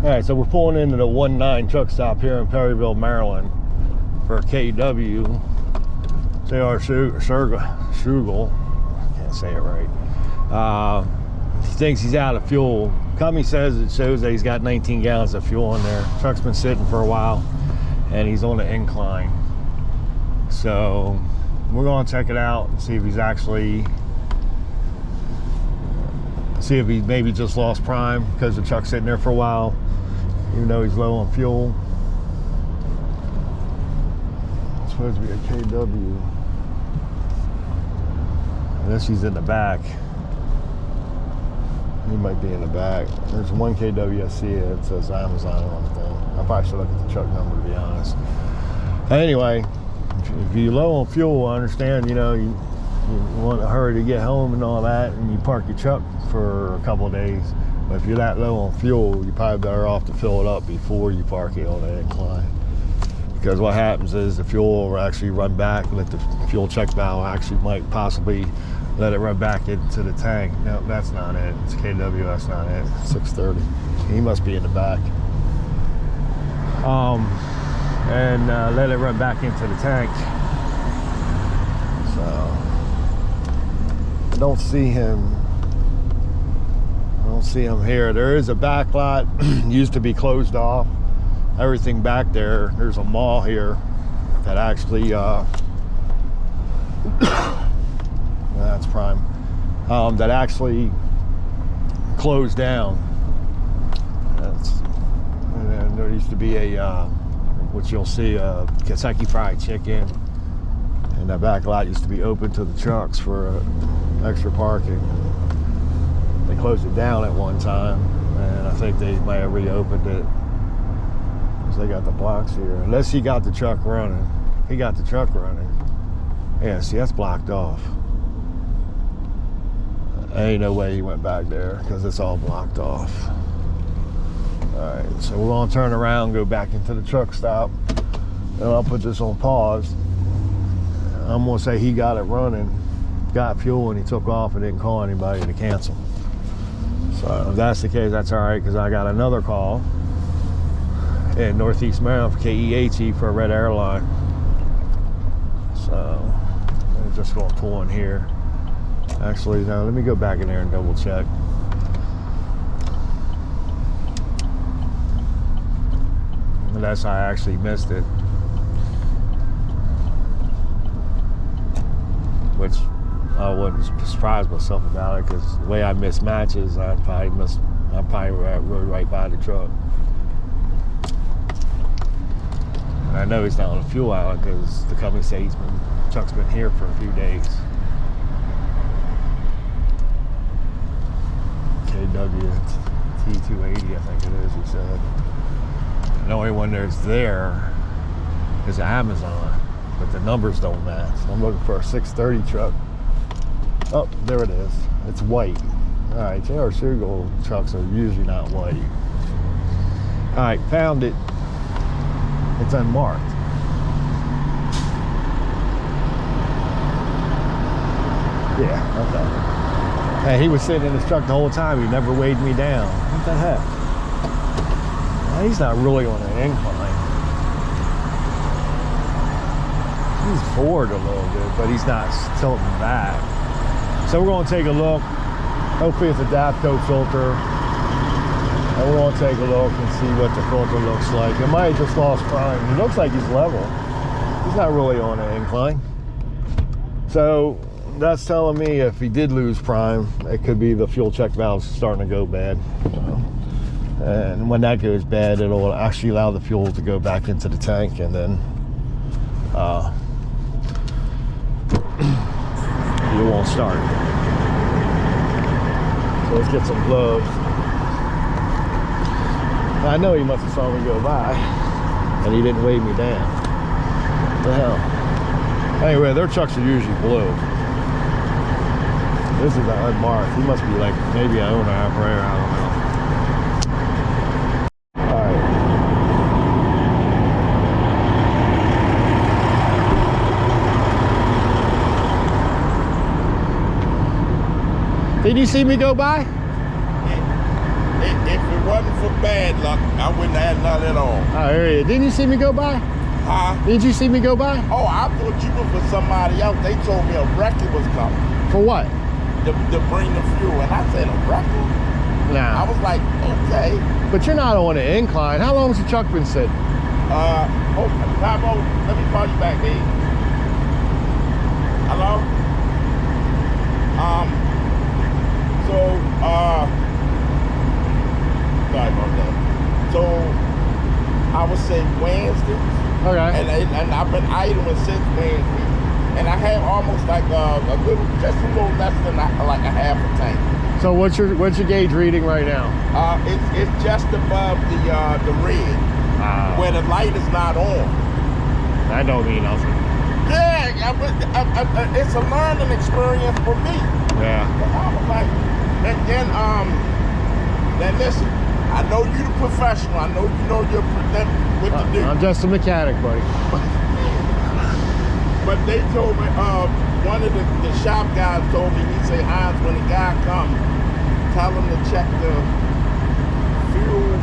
All right, so we're pulling into the 19 truck stop here in Perryville, Maryland for KW. J.R. Schugel. Can't say it right. He thinks he's out of fuel. Company says it shows that he's got 19 gallons of fuel in there. Truck's been sitting for a while and he's on the incline. So we're going to check it out and see if he's actually, see if he maybe just lost prime because the truck's sitting there for a while, even though he's low on fuel. It's supposed to be a KW. Unless he's in the back. He might be in the back. There's one KW I see it says Amazon on the thing. I probably should look at the truck number to be honest. Anyway, if you're low on fuel, I understand, you know, you want to hurry to get home and all that, and you park your truck for a couple of days. But if you're that low on fuel, you're probably better off to fill it up before you park it on the incline. Because what happens is the fuel will actually run back, let the fuel check valve actually might possibly let it run back into the tank. No, that's not it. It's KW, that's not it. 630. He must be in the back. And let it run back into the tank. So I don't see him. I don't see him here. There is a back lot. Used to be closed off. Everything back there. There's a mall here that actually that's prime. That actually closed down. And then there used to be a, which you'll see, a Kentucky Fried Chicken. And that back lot used to be open to the trucks for extra parking. They closed it down at one time, and I think they might have reopened it. Because they got the blocks here. Unless he got the truck running. He got the truck running. Yeah, see, that's blocked off. Ain't no way he went back there because it's all blocked off. All right, so we're gonna turn around, go back into the truck stop, and I'll put this on pause. I'm gonna say he got it running, got fuel, and he took off and didn't call anybody to cancel. So if that's the case, that's all right, because I got another call in Northeast Maryland for KEHE for a Red Airline. So I'm just gonna pull in here. Actually, now let me go back in there and double check. Unless I actually missed it. Which I wouldn't surprise myself about it, because the way I miss matches, I probably rode right by the truck. And I know he's not on a fuel island because the company says truck's been here for a few days. KW T280, I think it is, he said. And the only one there's there is Amazon, but the numbers don't match. I'm looking for a 630 truck. Oh, there it is. It's white. All right, J.R. Schugel trucks are usually not white. All right, found it. It's unmarked. Yeah, okay. Hey, he was sitting in his truck the whole time. He never weighed me down. What the heck? Well, he's not really on an incline. He's forward a little bit, but he's not tilting back. So we're going to take a look. Hopefully it's a DAPCO filter. And we're going to take a look and see what the filter looks like. It might have just lost prime. It looks like he's level. He's not really on an incline. So that's telling me if he did lose prime, it could be the fuel check valve's starting to go bad. And when that goes bad, it'll actually allow the fuel to go back into the tank, and then you won't start. So let's get some gloves. I know he must have saw me go by, and he didn't weigh me down. What the hell? Anyway, their trucks are usually blue. This is unmarked. He must be like maybe an owner operator, I don't know. Did you see me go by? If it wasn't for bad luck, I wouldn't have had none at all. I hear you. Didn't you see me go by? Huh? Did you see me go by? Oh, I thought you were for somebody else. They told me a record was coming. For what? To bring the fuel. And I said, a record? Nah. I was like, okay. But you're not on an incline. How long has the truck been sitting? Pablo, let me call you back, babe. Hello? Sorry about that. So, I would say Wednesday. Okay. And I've been idling since Wednesday. And I have almost like just a little less than like a half a tank. So what's your gauge reading right now? It's just above the red, where the light is not on. That don't mean nothing. Yeah, it's a learning experience for me. Yeah. I was like, then listen, I know you the professional. I know you know what to do. I'm just a mechanic, buddy. But they told me, one of the shop guys told me, he said, Hines, when the guy comes, tell him to check the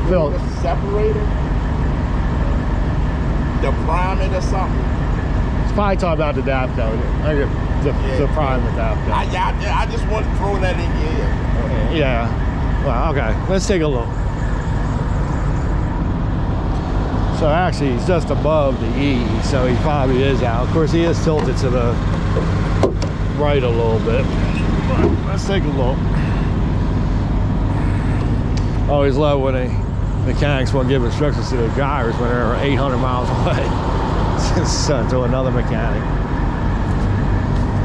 fuel separator, the prime it or something. It's probably talking about the DAFCO. The prime with DAFCO. I just want to throw that in here. Yeah. Well, okay. Let's take a look. So actually, he's just above the E, so he probably is out. Of course, he is tilted to the right a little bit. But let's take a look. I always love when mechanics won't give instructions to the drivers when they're 800 miles away. Sent to another mechanic.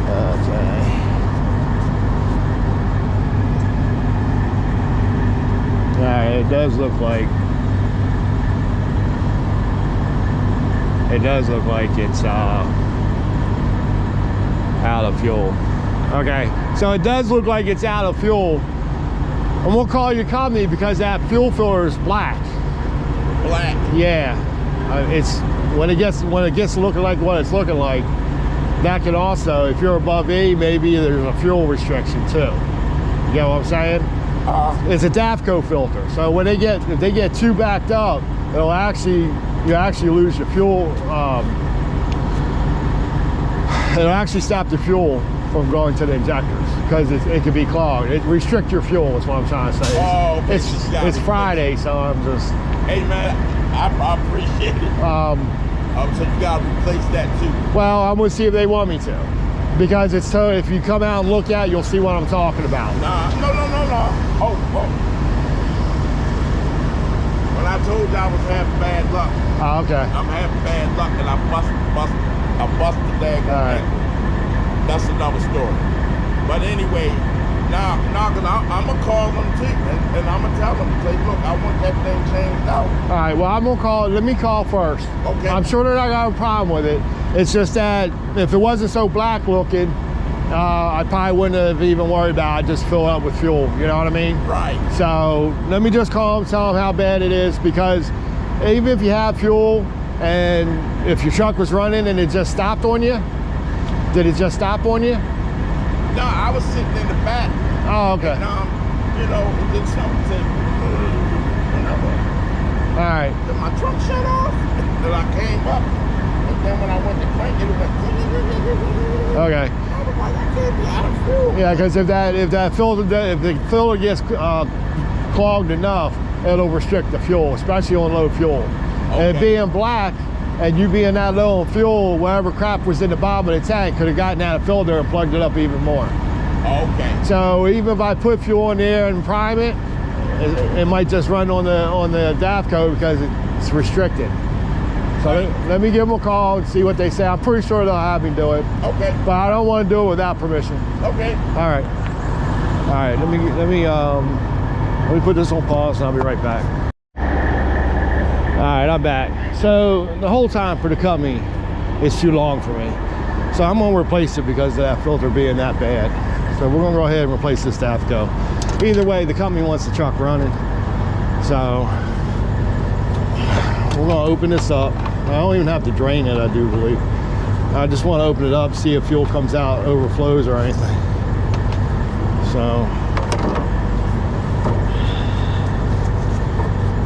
Okay. All right, it does look like it's out of fuel. Okay, so it does look like it's out of fuel. And we'll call your company because that fuel filter is black. Black. Yeah, it's when it gets looking like what it's looking like. That can also, if you're above E, maybe there's a fuel restriction too. You get what I'm saying? It's a DAFCO filter. So when if they get too backed up, you actually lose your fuel. It'll actually stop the fuel from going to the injectors because it could be clogged. It restricts your fuel is what I'm trying to say. Oh, okay. It's Friday, so I'm just... Hey, man, I appreciate it. So you got to replace that too. Well, I'm going to see if they want me to. Because it's so, if you come out and look at it, you'll see what I'm talking about. No. Oh. When I told you I was having bad luck. Oh, okay. I'm having bad luck and I busted the dag. All right. That's another story. But anyway, now I'm gonna call them too, and I'm gonna tell them, say, look, I want that thing changed out. All right. Well, I'm gonna call. Let me call first. Okay. I'm sure they're not gonna have a problem with it. It's just that if it wasn't so black looking, I probably wouldn't have even worried about it. I'd just fill it up with fuel. You know what I mean? Right. So let me just call them, tell them how bad it is, because even if you have fuel and if your truck was running and it just stopped on you, did it just stop on you? No, I was sitting in the back. Oh, okay. And, it did something. All right. Did my truck shut off? Then I came up, and then when I went to crank it, went. Okay. I was like, I can't be out of fuel. Yeah, because if the filter gets clogged enough, it'll restrict the fuel, especially on low fuel. Okay. And being black, and you being that low on fuel, whatever crap was in the bottom of the tank could have gotten out of filter and plugged it up even more. Okay. So even if I put fuel in there and prime it, it might just run on the DAFCO because it's restricted. So let me give them a call and see what they say. I'm pretty sure they'll have me do it. Okay. But I don't want to do it without permission. Okay. All right. All right. Let me put this on pause and I'll be right back. All right, I'm back. So the whole time for the company is too long for me. So I'm gonna replace it because of that filter being that bad. So we're gonna go ahead and replace this DAFCO. Either way, the company wants the truck running. So we're gonna open this up. I don't even have to drain it, I do believe. I just want to open it up, see if fuel comes out, overflows or anything. So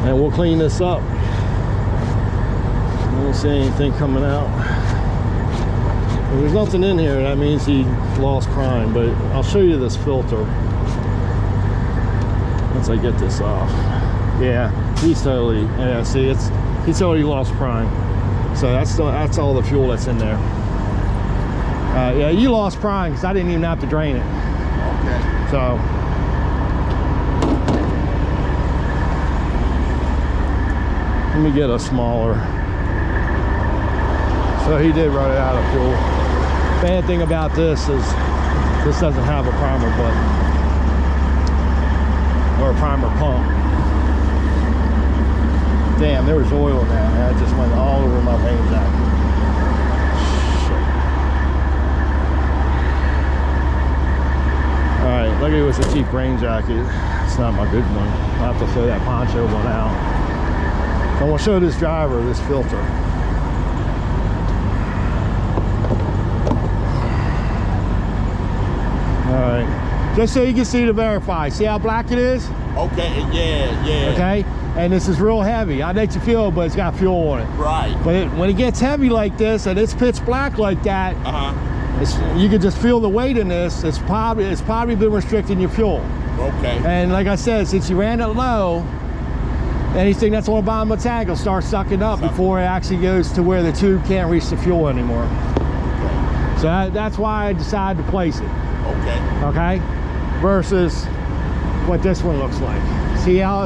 And we'll clean this up. I don't see anything coming out. If there's nothing in here, that means he lost prime, but I'll show you this filter once I get this off. Yeah, he's totally, yeah, see, he's totally lost prime. So that's all the fuel that's in there. Yeah, you lost prime because I didn't even have to drain it. Okay. So let me get a smaller. So he did run it out of fuel. Bad thing about this is this doesn't have a primer button or a primer pump. Damn, there was oil in that, man. It just went all over my rain jacket. All right, luckily it was a cheap rain jacket. It's not my good one. I'll have to throw that poncho one out. I want to show this driver this filter. Alright, just so you can see to verify. See how black it is? Okay, yeah. Okay, and this is real heavy. I let you feel it, but it's got fuel on it. Right. But when it gets heavy like this and it's pitch black like that, you can just feel the weight in this. It's probably been restricting your fuel. Okay. And like I said, since you ran it low, anything that's on the bottom of the tank will start sucking up before it actually goes to where the tube can't reach the fuel anymore. Okay. So that's why I decided to place it. Okay. Okay, versus what this one looks like.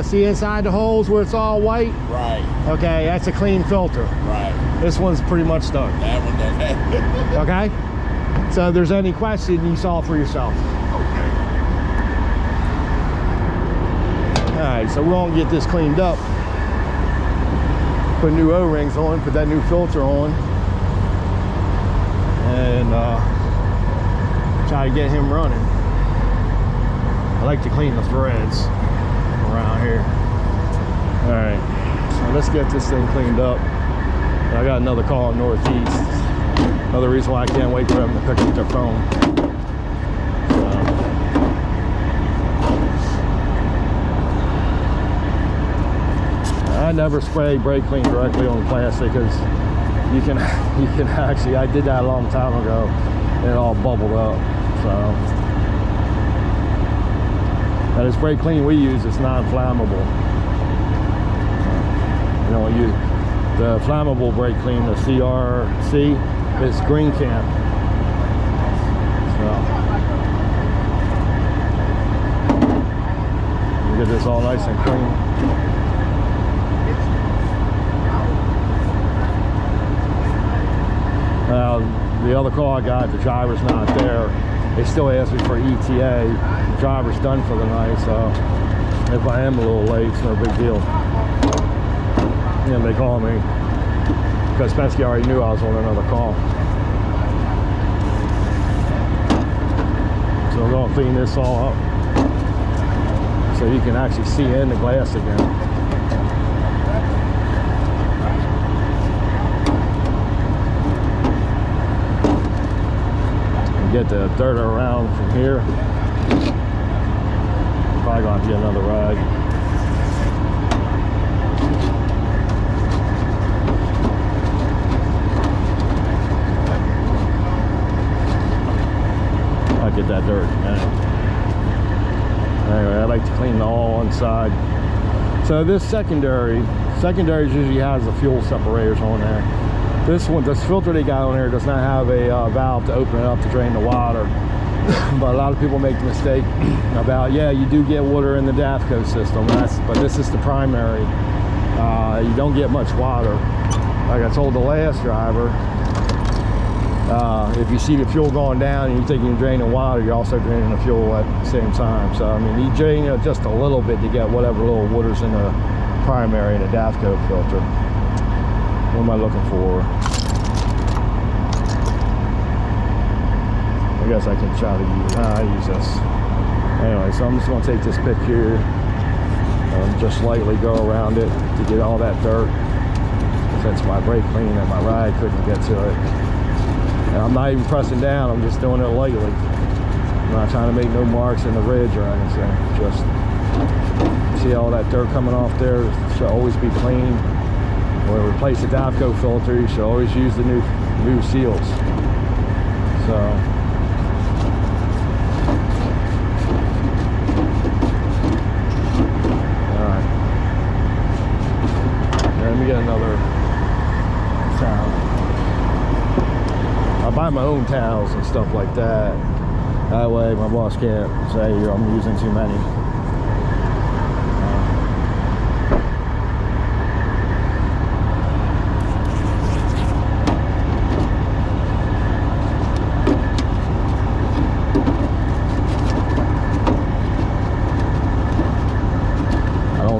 See inside the holes where it's all white? Right. Okay, that's a clean filter. Right. This one's pretty much done. That one does that. Okay, so if there's any question, you solve for yourself. Okay. All right, so we're gonna get this cleaned up. Put new O-rings on, put that new filter on, and try to get him running. I like to clean the threads around here. All right, so let's get this thing cleaned up. I got another call in Northeast. Another reason why I can't wait for them to pick up their phone. I never spray brake clean directly on the plastic because you can actually, I did that a long time ago and it all bubbled up. So, and this brake clean we use is non-flammable. You know, the flammable brake clean, the CRC, is green can. So, we get this all nice and clean. The other call I got, the driver's not there. They still asked me for ETA. The driver's done for the night, so if I am a little late, it's no big deal. And they call me because Penske already knew I was on another call. So we're gonna clean this all up so you can actually see in the glass again. Get the dirt around from here. Probably gonna have to get another rag. I'll get that dirt. Anyway, I like to clean all one side. So this secondary usually has the fuel separators on there. This filter they got on here does not have a valve to open it up to drain the water. But a lot of people make the mistake about, yeah, you do get water in the DAFCO system, but this is the primary. You don't get much water. Like I told the last driver, if you see the fuel going down and you think you're draining water, you're also draining the fuel at the same time. So I mean, you drain it just a little bit to get whatever little water's in the primary in the DAFCO filter. What am I looking for? I guess I can try to use this. Anyway, so I'm just going to take this pick here and just lightly go around it to get all that dirt, since my brake clean and my rag couldn't get to it. And I'm not even pressing down, I'm just doing it lightly. I'm not trying to make no marks in the ridge or anything, just See all that dirt coming off there? Should always be clean. When you replace the Davco filter, you should always use the new seals. So alright. Let me get another towel. I buy my own towels and stuff like that. That way my boss can't say I'm using too many.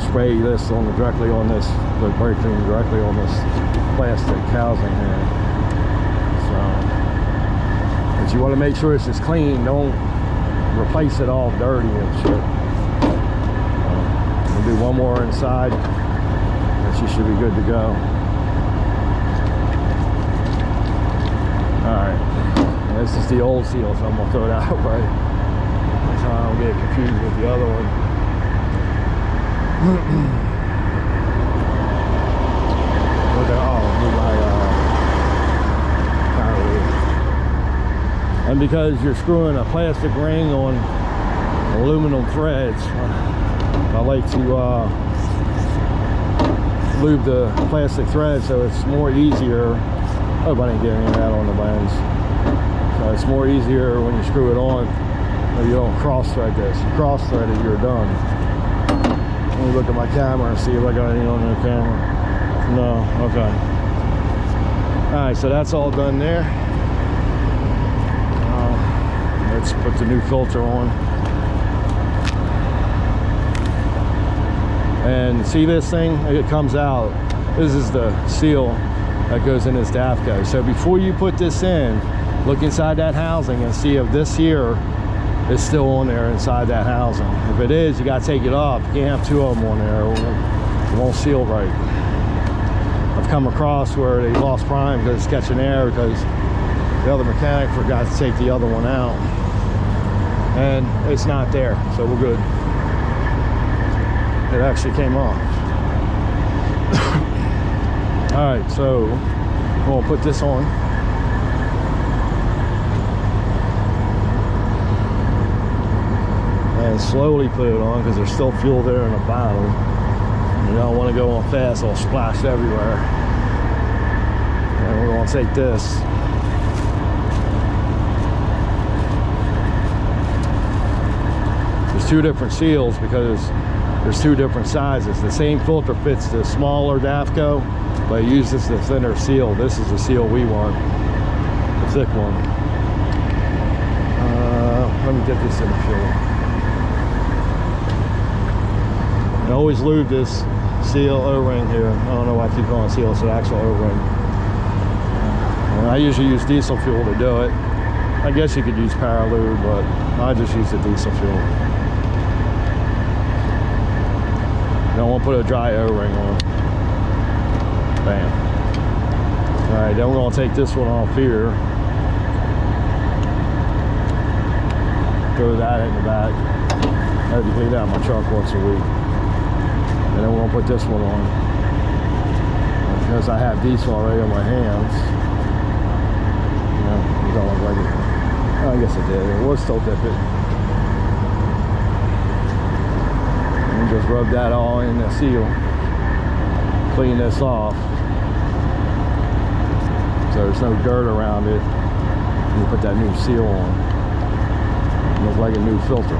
Spray this directly on this, the brake clean directly on this plastic housing here. So, but you want to make sure it's just clean. Don't replace it all dirty and shit. We'll do one more inside, and she should be good to go. All right, this is the old seal, so I'm gonna throw it out right. So I don't get confused with the other one. Look at, and because you're screwing a plastic ring on aluminum threads, I like to lube the plastic thread so it's more easier. Hope I didn't get any of that on the lens. So it's more easier when you screw it on, or you don't cross thread this. You cross thread it, you're done. Let me look at my camera and see if I got any on the camera. No, okay. Alright, so that's all done there. Let's put the new filter on. And see this thing? It comes out. This is the seal that goes in this Davco. So before you put this in, look inside that housing and see if this here is still on there inside that housing. If it is, you gotta take it off. You can't have two of them on there. It won't seal right. I've come across where they lost prime because it's catching air because the other mechanic forgot to take the other one out. And it's not there, so we're good. It actually came off. All right, so we'll put this on. And slowly put it on because there's still fuel there in the bottom. You don't want to go on fast, it'll splash everywhere. And we're going to take this. There's two different seals because there's two different sizes. The same filter fits the smaller Davco, but it uses the thinner seal. This is the seal we want, the thick one. Let me get this in the fuel. I always lube this seal O-ring here. I don't know why I keep calling it seal, it's an actual O-ring. And I usually use diesel fuel to do it. I guess you could use Paralube, but I just use the diesel fuel. Don't want to put a dry O-ring on. Bam. Alright, then we're going to take this one off here. Throw that in the back. I have to clean out my truck once a week. And then we're going to put this one on. And because I have diesel already on my hands, you know, it don't look like it. I guess it did. We'll still dip it. And just rub that all in the seal. Clean this off. So there's no dirt around it. You put that new seal on. It looks like a new filter.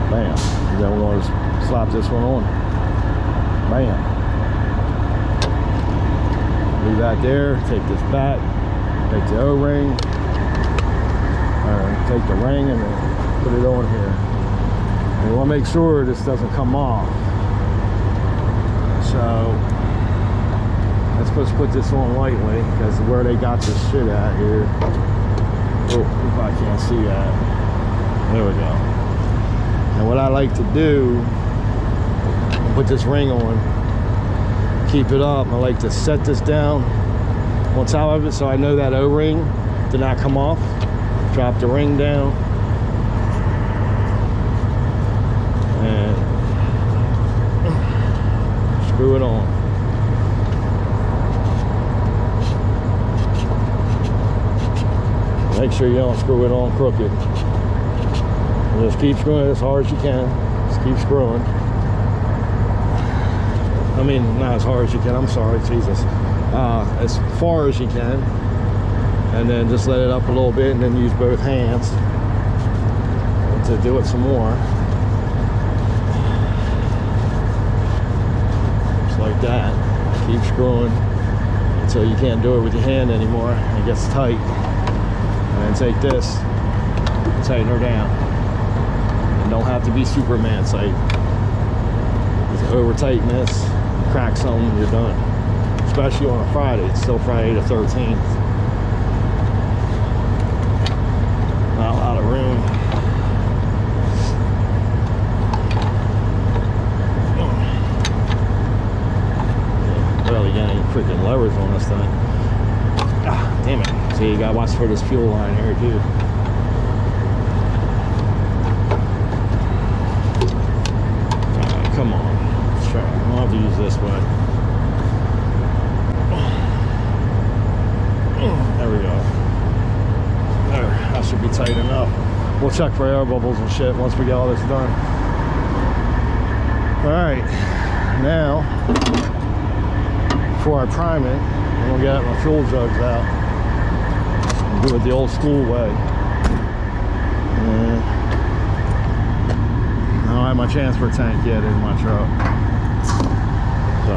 Bam. And then we're going to slap this one on. Bam. Leave that there. Take this back. Take the O-ring. Take the ring and then put it on here. And we want to make sure this doesn't come off. So let's just put this on lightly because where they got this shit at here. Oh, you probably can't see that. There we go. And what I like to do, put this ring on, keep it up. I like to set this down on top of it so I know that O-ring did not come off. Drop the ring down. And screw it on. Make sure you don't screw it on crooked. Just keep screwing it as hard as you can. Just keep screwing. I mean, not as hard as you can, I'm sorry, Jesus. As far as you can. And then just let it up a little bit and then use both hands to do it some more. Just like that. Keep screwing until you can't do it with your hand anymore. It gets tight. And then take this, tighten her down. And don't have to be Superman tight. Over tighten this, crack something, you're done. Especially on a Friday. It's still Friday the 13th. Not a lot of room. Barely got any freaking levers on this thing. Ah, damn it. See, you gotta watch for this fuel line here too. Alright, come on. Let's try. I'll have to use this way. There we go. There, that should be tight enough. We'll check for air bubbles and shit once we get all this done. Alright, now, before I prime it, I'm gonna get my fuel jugs out. Do it the old school way. I don't have my transfer tank yet in my truck. So,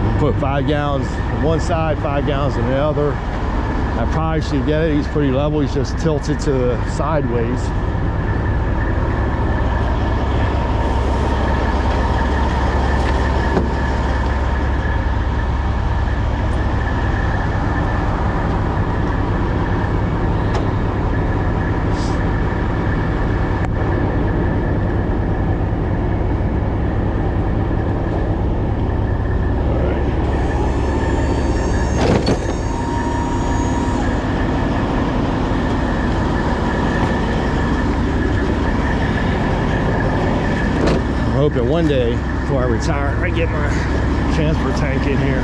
I'll put 5 gallons on one side, 5 gallons on the other. I probably should get it. He's pretty level. He's just tilted to the sideways. Hoping one day before I retire I get my transfer tank in here.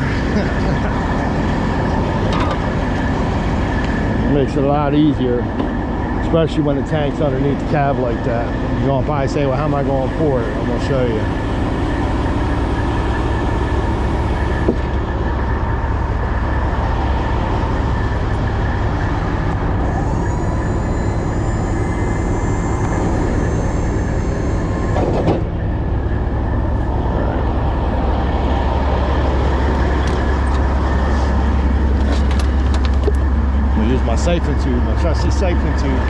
It makes it a lot easier, especially when the tank's underneath the cab like that. You're gonna probably say, well, how am I going to pour it? I'm gonna show you. Siphon tube, my trusty siphon tube.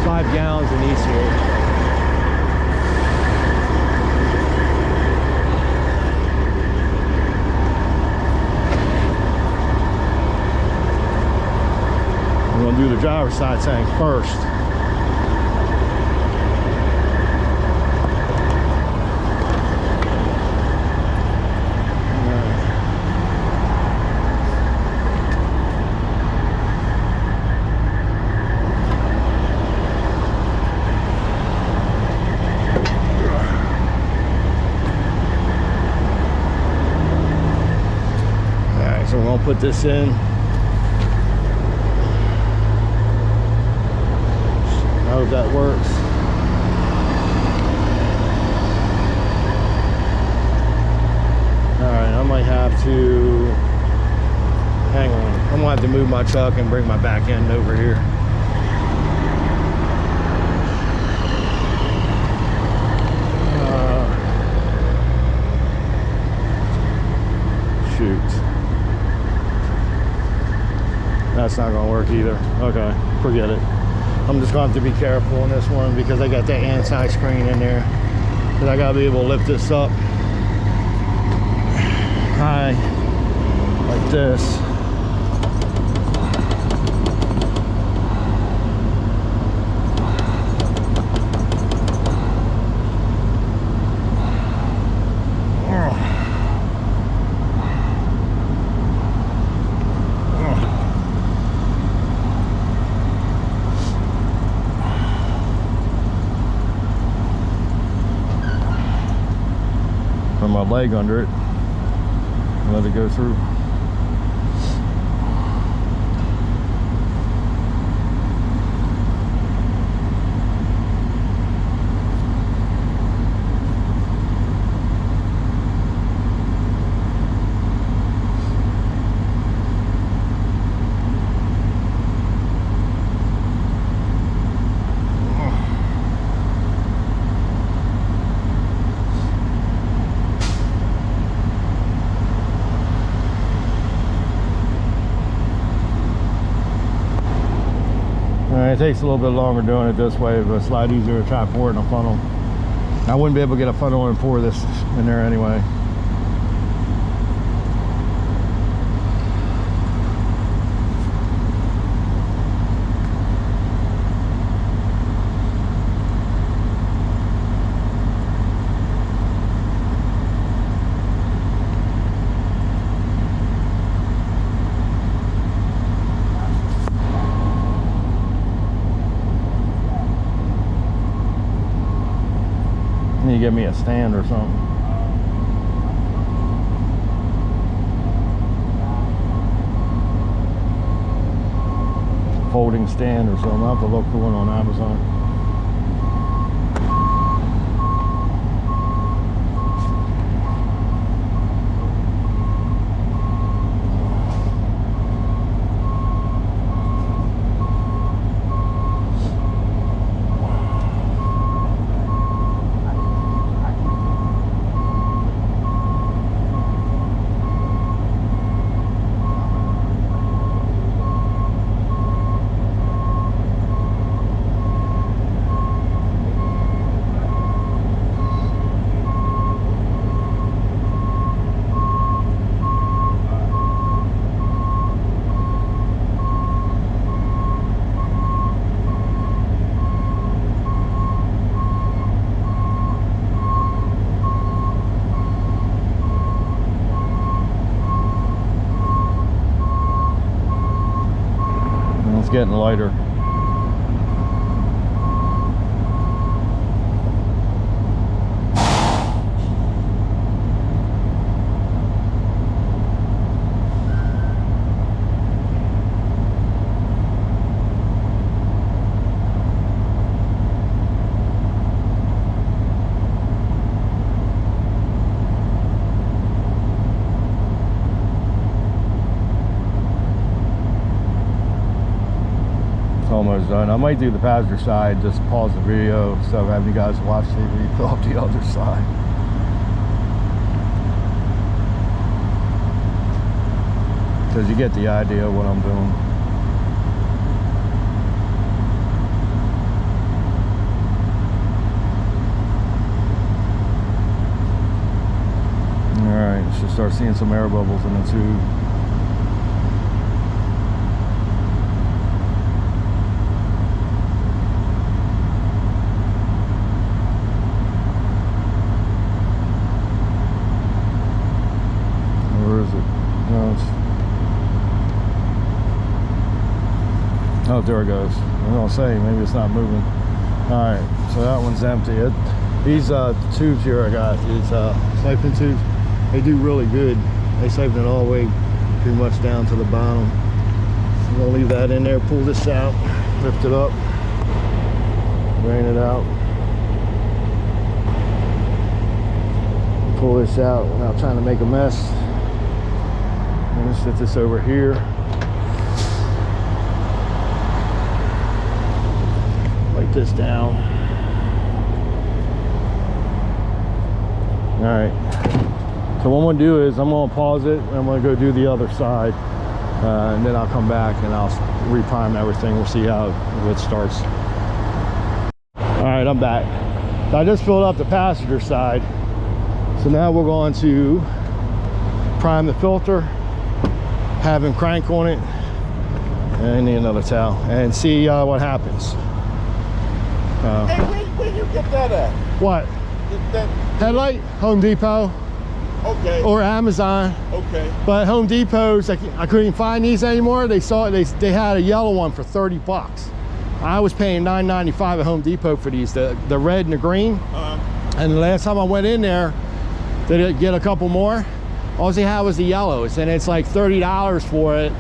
5 gallons in each here. I'm gonna do the driver's side tank first. Put this in. I hope that works. Alright, I might have to hang on. I'm gonna have to move my truck and bring my back end over here. Shoot. That's not gonna work either. Okay, forget it. I'm just gonna have to be careful on this one because I got that anti-screen in there. But I gotta be able to lift this up high like this. leg under it and let it go through. It takes a little bit longer doing it this way, but it's a lot easier to try to pour it in a funnel. I wouldn't be able to get a funnel and pour this in there anyway. You give me a stand or something. Folding stand or something. I'll have to look for one on Amazon. It's getting lighter. Almost done. I might do the passenger side, just pause the video instead of having you guys watch TV, fill up the other side. Because you get the idea of what I'm doing. Alright, should start seeing some air bubbles in the tube. Oh, there it goes. I was gonna say, maybe it's not moving. All right, so that one's empty. These tubes here I got, these siphon tubes, they do really good. They siphon it all the way pretty much down to the bottom. So I'm gonna leave that in there, pull this out, lift it up, drain it out. Pull this out without trying to make a mess. I'm gonna set this over here. Wipe this down. All right. So what I'm gonna do is I'm gonna pause it and I'm gonna go do the other side, and then I'll come back and I'll reprime everything. We'll see how it starts. All right, I'm back. So I just filled up the passenger side. So now we're going to prime the filter, have him crank on it, and I need another towel, and see what happens. Hey, where you get that at? What? That Headlight? Home Depot. Okay. Or Amazon. Okay. But Home Depot's, I couldn't find these anymore. They had a yellow one for 30 bucks. I was paying $9.95 at Home Depot for these, the red and the green. And the last time I went in there, Did get a couple more. All they had was the yellows, and it's like $30 for it.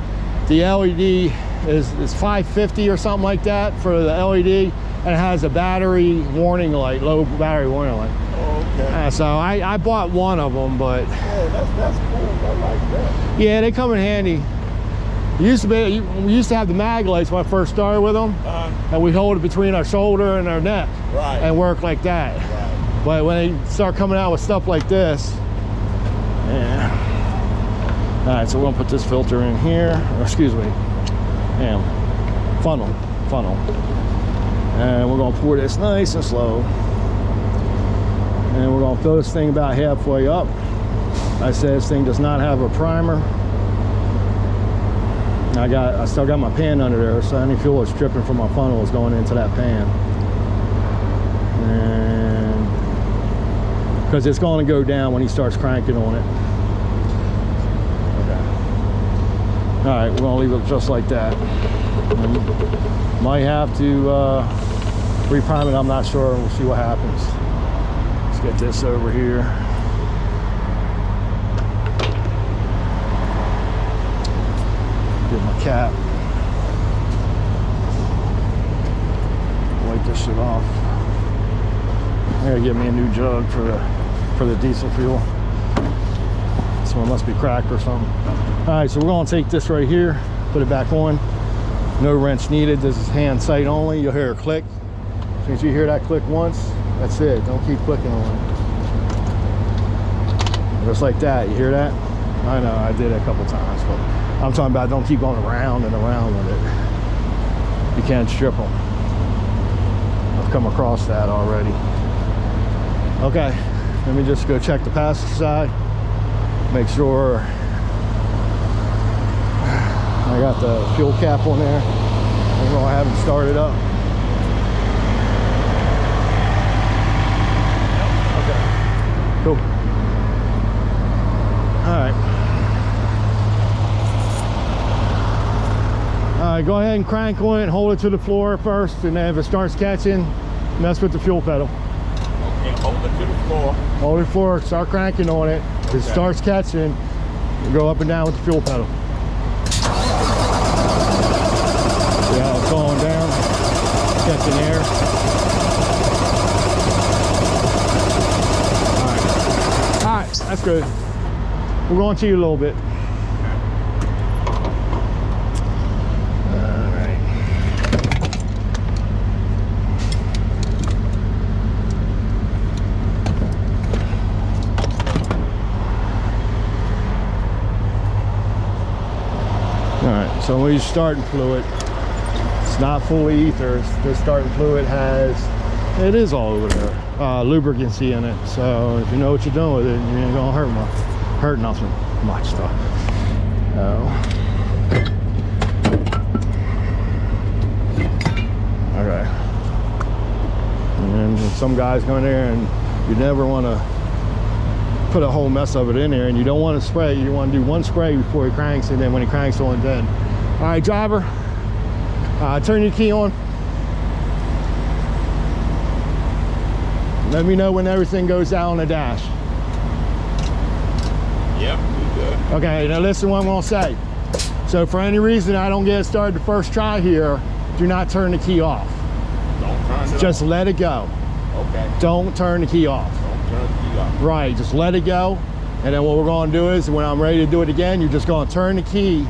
The LED is $5.50 or something like that for the LED, and it has a battery warning light, low battery warning light. Oh, okay. So I bought one of them, but Yeah, that's cool. I like that. yeah, they come in handy. We used to have the mag lights when I first started with them, and we hold it between our shoulder and our neck, Right. and work like that. Right. But when they start coming out with stuff like this, yeah. All right, so we're gonna put this filter in here. Or excuse me, funnel, and we're gonna pour this nice and slow, and we're gonna fill this thing about halfway up. I said this thing does not have a primer. I still got my pan under there, so any fuel that's dripping from my funnel is going into that pan. And because it's going to go down when he starts cranking on it. Okay. All right, we're going to leave it just like that. Might have to reprime it, I'm not sure. We'll see what happens. Let's get this over here. Get my cap. Wipe this shit off. I gotta get me a new jug for the diesel fuel. This one must be cracked or something. All right, so we're gonna take this right here, put it back on. No wrench needed. This is hand sight only. You'll hear a click. As soon as you hear that click once, that's it. Don't keep clicking on it. Just like that. You hear that? I know, I did it a couple times, but I'm talking about don't keep going around and around with it. You can't strip them. I've come across that already. Okay, let me just go check the passenger side. Make sure I got the fuel cap on there. Even though I haven't started up. Okay, cool. All right. Go ahead and crank on it and hold it to the floor first, and then if it starts catching, mess with the fuel pedal. Okay, hold it to the floor. Hold it to the floor, start cranking on it. If it starts catching, you go up and down with the fuel pedal. See how it's going down, catching air. All right, that's good. We're going to you a little bit. So when you're starting fluid, it's not fully ether. This starting fluid it is all over there, lubricancy in it. So if you know what you're doing with it, you ain't gonna hurt nothing much though. Okay. And some guys go in there and you never want to put a whole mess of it in there, and you don't want to spray. You want to do one spray before he cranks, and then when he cranks on, then. All right, driver, turn your key on. Let me know when everything goes out on the dash. Yep, we good. Okay, now listen to what I'm gonna say. So for any reason I don't get it started the first try here, do not turn the key off. Don't turn it Just off. let it go. Okay. Don't turn the key off. Don't turn the key off. Right, just let it go. And then what we're gonna do is when I'm ready to do it again, you're just gonna turn the key,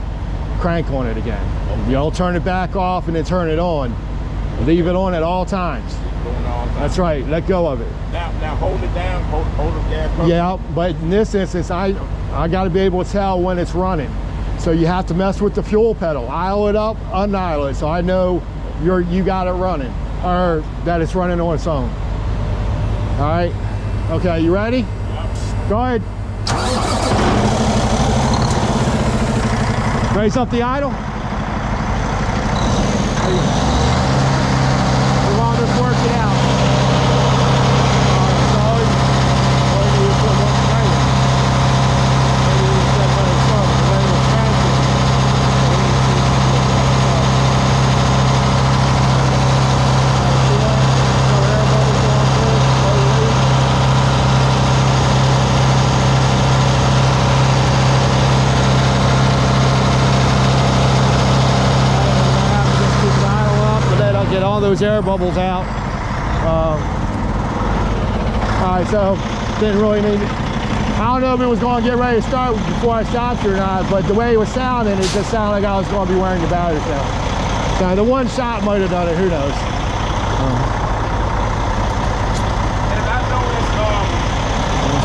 crank on it again. Okay. You don't turn it back off and then turn it on. Leave it on at all times. Going all the time. That's right, let go of it. Now hold it down, hold the gas up. Yeah, but in this instance, I gotta be able to tell when it's running. So you have to mess with the fuel pedal. Idle it up, unidle it, so I know you got it running, or that it's running on its own. All right, okay, you ready? Yep. Go ahead. Raise up the idle. We're going to just work it out. all those air bubbles out. All right, so didn't really need it. I don't know if it was going to get ready to start before I stopped or not, but the way it was sounding, it just sounded like I was going to be wearing the batteries down. So the one shot might have done it, who knows.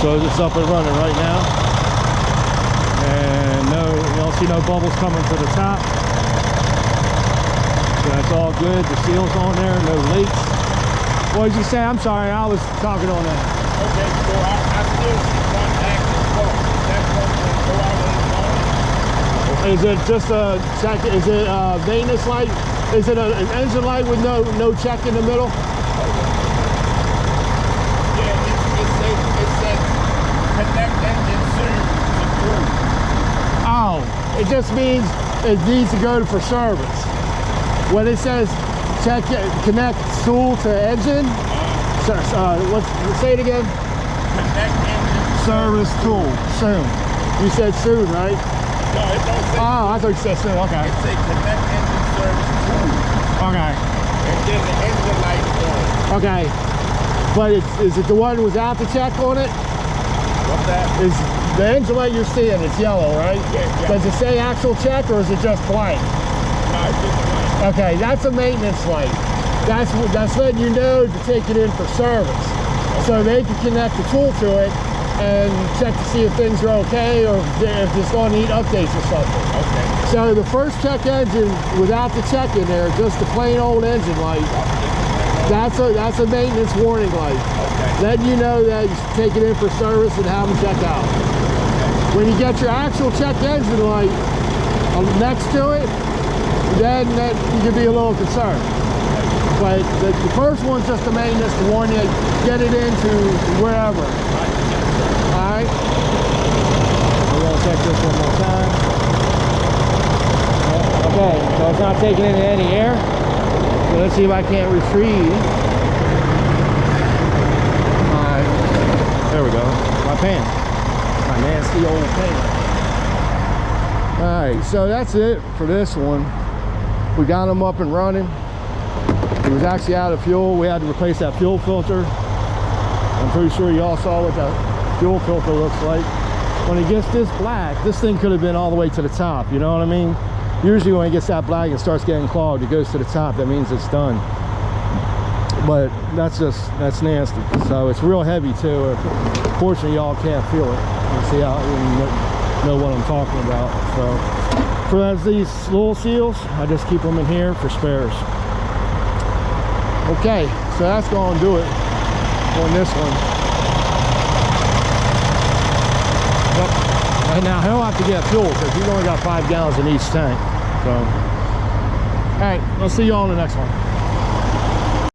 So it's up and running right now. And no, you don't see no bubbles coming to the top. So that's all good. The seal's on there, no leaks. What did you say? I'm sorry, I was talking on that. Okay, so I still see one active pump. That pump will go out on its own. Is it just a check? Is it a maintenance light? Is it an engine light with no check in the middle? Yeah, it says connect engine soon to tool. Oh, it just means it needs to go for service. When it says check connect tool to engine, say it again. Connect engine Service tool soon. You said soon, right? No, it don't say. Oh, I thought you said soon. Okay. It say connect engine service tool. Okay. And then the engine light on. Okay. But is it the one without the check on it? What's that? Is the engine light you're seeing? It's yellow, right? Yeah. Does it say actual check or is it just blank? No, it's just blank. Okay, that's a maintenance light. That's letting you know to take it in for service. So they can connect the tool to it and check to see if things are okay or if it's going to need updates or something. Okay. So the first check engine without the check in there, just the plain old engine light, that's a maintenance warning light. Okay. Letting you know that you should take it in for service and have them check out. When you get your actual check engine light next to it, then you can be a little concerned. But the first one's just a maintenance to warn you, get it into wherever. Alright? We're going to check this one more time. Okay, so it's not taking in any air. So let's see if I can't retrieve. Alright, there we go. My pan. My nasty old pan. Alright, so that's it for this one. We got them up and running. It was actually out of fuel. We had to replace that fuel filter. I'm pretty sure you all saw what that fuel filter looks like. When it gets this black, this thing could have been all the way to the top, you know what I mean? Usually when it gets that black and starts getting clogged, it goes to the top, that means it's done. But that's nasty. So it's real heavy too. Fortunately, y'all can't feel it. You see how you know what I'm talking about. So for these little seals, I just keep them in here for spares. Okay, so that's going to do it on this one. Yep. And now he'll have to get fuel because he's only got 5 gallons in each tank. So, all right, I'll see you all in the next one.